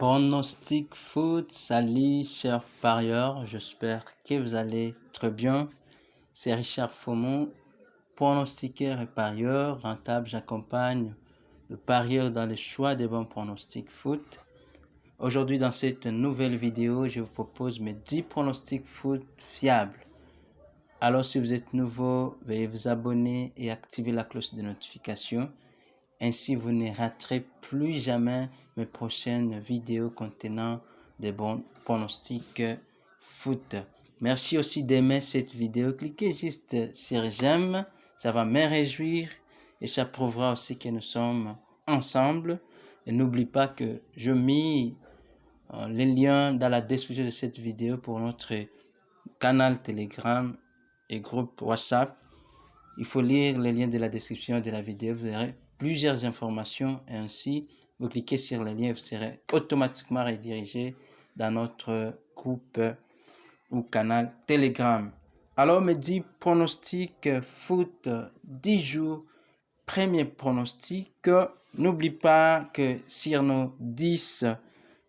Pronostic foot, salut chers parieurs, j'espère que vous allez très bien. C'est Richard Fomon, pronostiqueur et parieur rentable. J'accompagne le parieur dans le choix des bons pronostics foot. Aujourd'hui, dans cette nouvelle vidéo, je vous propose mes 10 pronostics foot fiables. Alors, si vous êtes nouveau, veuillez vous abonner et activer la cloche de notification. Ainsi, vous ne raterez plus jamais mes prochaines vidéos contenant des bons pronostics foot. Merci aussi d'aimer cette vidéo. Cliquez juste sur j'aime, ça va me réjouir et ça prouvera aussi que nous sommes ensemble. Et n'oublie pas que je mets les liens dans la description de cette vidéo pour notre canal Telegram et groupe WhatsApp. Il faut lire les liens de la description de la vidéo. Vous verrez plusieurs informations et ainsi vous cliquez sur les liens et vous serez automatiquement redirigé dans notre groupe ou canal Telegram. Alors, me dit pronostic foot 10 jours. Premier pronostic, n'oublie pas que sur nos 10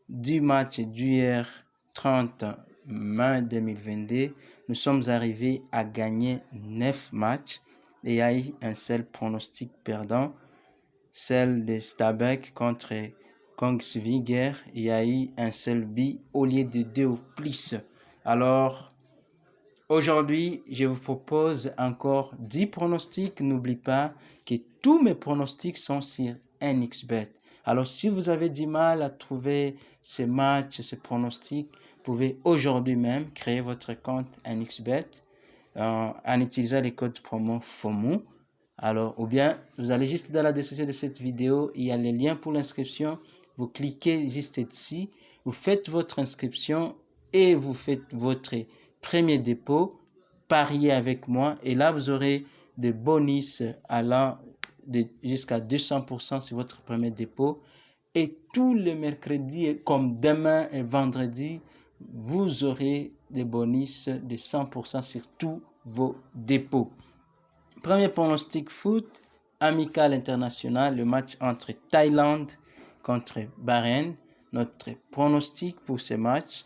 du match d'hier 30 mai 2022, nous sommes arrivés à gagner 9 matchs et il y a eu un seul pronostic perdant, celle de Stabæk contre Kongsvinger. Il y a eu un seul but au lieu de 2 ou plus. Alors, aujourd'hui, je vous propose encore 10 pronostics. N'oublie pas que tous mes pronostics sont sur NXBet. Alors, si vous avez du mal à trouver ces matchs, ces pronostics, vous pouvez aujourd'hui même créer votre compte NXBet en utilisant les codes promo FOMO. Alors, ou bien, vous allez juste dans la description de cette vidéo, il y a les liens pour l'inscription. Vous cliquez juste ici, vous faites votre inscription et vous faites votre premier dépôt, pariez avec moi et là, vous aurez des bonus allant jusqu'à 200% sur votre premier dépôt. Et tous les mercredis, comme demain et vendredi, vous aurez des bonus de 100% sur tous vos dépôts. Premier pronostic foot, amical international, le match entre Thaïlande contre Bahreïn. Notre pronostic pour ce match,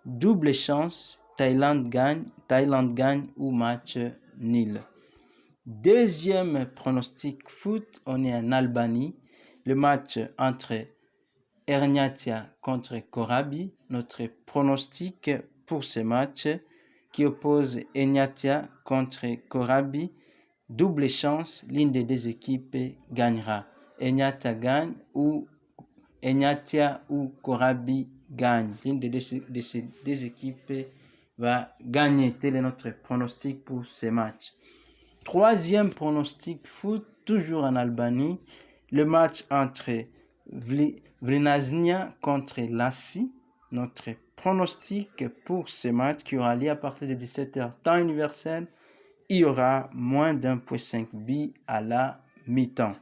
double chance, Thaïlande gagne ou match nul. Deuxième pronostic foot, on est en Albanie. Le match entre Herniatia contre Corabi. Notre pronostic pour ce match qui oppose Herniatia contre Corabi. Double chance, l'une des deux équipes gagnera. Herniatia gagne ou Herniatia ou Corabi gagne. L'une de ces deux équipes va gagner. Tel est notre pronostic pour ce match. Troisième pronostic foot, toujours en Albanie. Le match entre Vrnjača contre Lassi. Notre pronostic pour ce match qui aura lieu à partir de 17h temps universel. Il y aura moins d'1.5 but à la mi-temps.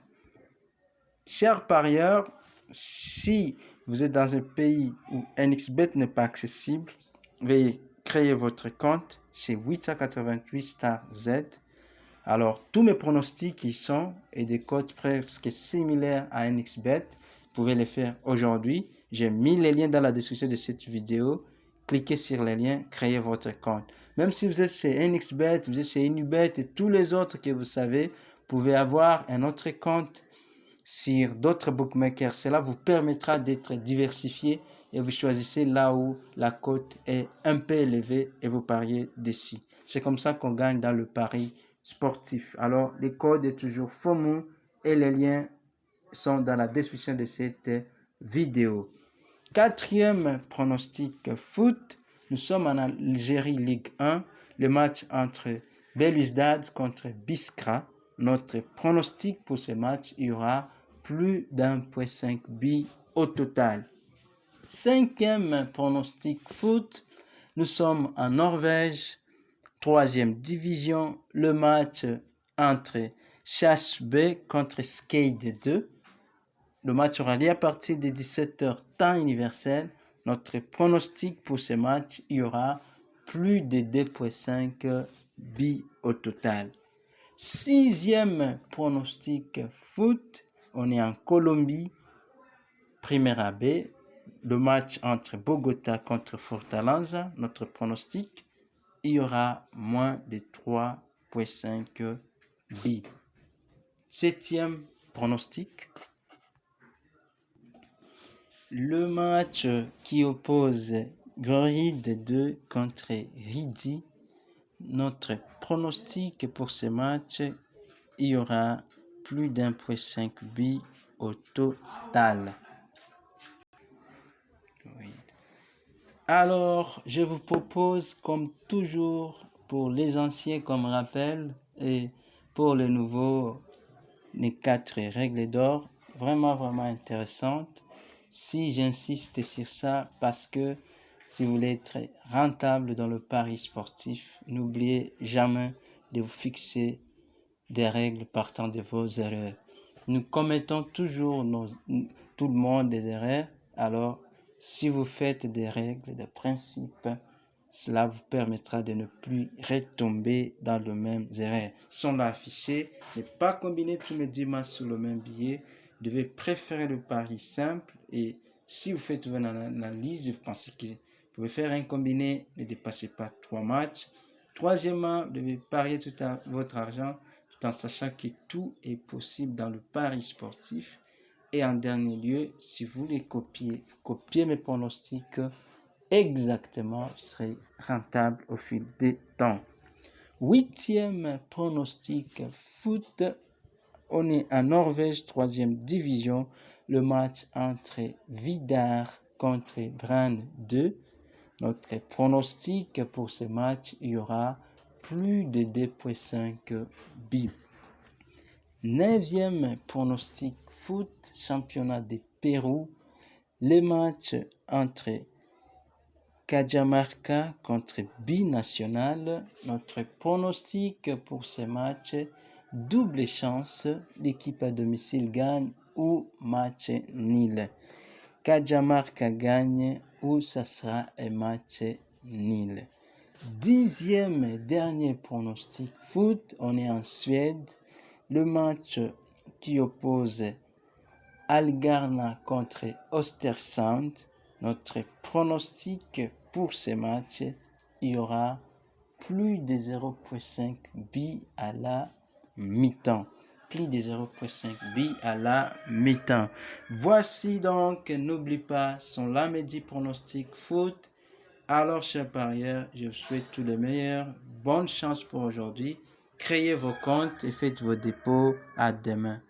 Chers parieurs, si vous êtes dans un pays où NXBet n'est pas accessible, veuillez créer votre compte chez 888 Star Z. Alors, tous mes pronostics qui sont et des codes presque similaires à NXBet, vous pouvez les faire aujourd'hui. J'ai mis les liens dans la description de cette vidéo. Cliquez sur les liens, créez votre compte. Même si vous êtes chez NXBet, vous êtes chez Unibet et tous les autres que vous savez, vous pouvez avoir un autre compte sur d'autres bookmakers. Cela vous permettra d'être diversifié et vous choisissez là où la cote est un peu élevée et vous pariez dessus. C'est comme ça qu'on gagne dans le pari sportif. Alors, les codes est toujours FOMO et les liens sont dans la description de cette vidéo. Quatrième pronostic foot, nous sommes en Algérie Ligue 1, le match entre Belouizdad contre Biskra. Notre pronostic pour ce match, il y aura plus d'1.5 but au total. Cinquième pronostic foot, nous sommes en Norvège, troisième division, le match entre Kjærsbø contre Skeid 2. Le match aura lieu à partir de 17h temps universel. Notre pronostic pour ce match, il y aura plus de 2.5 buts au total. Sixième pronostic foot, on est en Colombie, Primera B. le match entre Bogota contre Fortaleza, notre pronostic, il y aura moins de 3,5 buts. Septième pronostic, le match qui oppose Goride 2 contre Ridi. Notre pronostic pour ce match, il y aura plus d'1,5 buts au total. Oui. Alors, je vous propose, comme toujours, pour les anciens comme rappel et pour les nouveaux, les 4 règles d'or, vraiment intéressantes. Si j'insiste sur ça, parce que si vous voulez être rentable dans le pari sportif, n'oubliez jamais de vous fixer des règles partant de vos erreurs. Nous commettons toujours, tout le monde, des erreurs. Alors, si vous faites des règles, des principes, cela vous permettra de ne plus retomber dans les mêmes erreurs. Sont là affichés, ne pas combiner tous les 10 matchs sur le même billet. Vous devez préférer le pari simple. Et si vous faites une analyse, vous pensez que vous pouvez faire un combiné, ne dépassez pas 3 matchs. Troisièmement, vous devez parier tout votre argent tout en sachant que tout est possible dans le pari sportif. Et en dernier lieu, si vous voulez copier mes pronostics exactement, vous serez rentable au fil des temps. Huitième pronostic foot, on est en Norvège, 3e division, le match entre Vidar contre Brann 2. Notre pronostic pour ce match, il y aura plus de 2,5 buts. 9e pronostic foot, championnat de Pérou, le match entre Cajamarca contre Binacional. Notre pronostic pour ce match, double chance, l'équipe à domicile gagne ou match nul. Cajamarca gagne ou ça sera un match nul. 10e dernier pronostic foot, on est en Suède. Le match qui oppose Algarna contre Östersund. Notre pronostic pour ce match, il y aura plus de 0,5 buts à la mi-temps. Plus de 0,5 buts à la mi-temps. Voici donc, n'oublie pas, son Lamedi pronostic foot. Alors, chers parieurs, je vous souhaite tout le meilleur. Bonne chance pour aujourd'hui. Créez vos comptes et faites vos dépôts. À demain.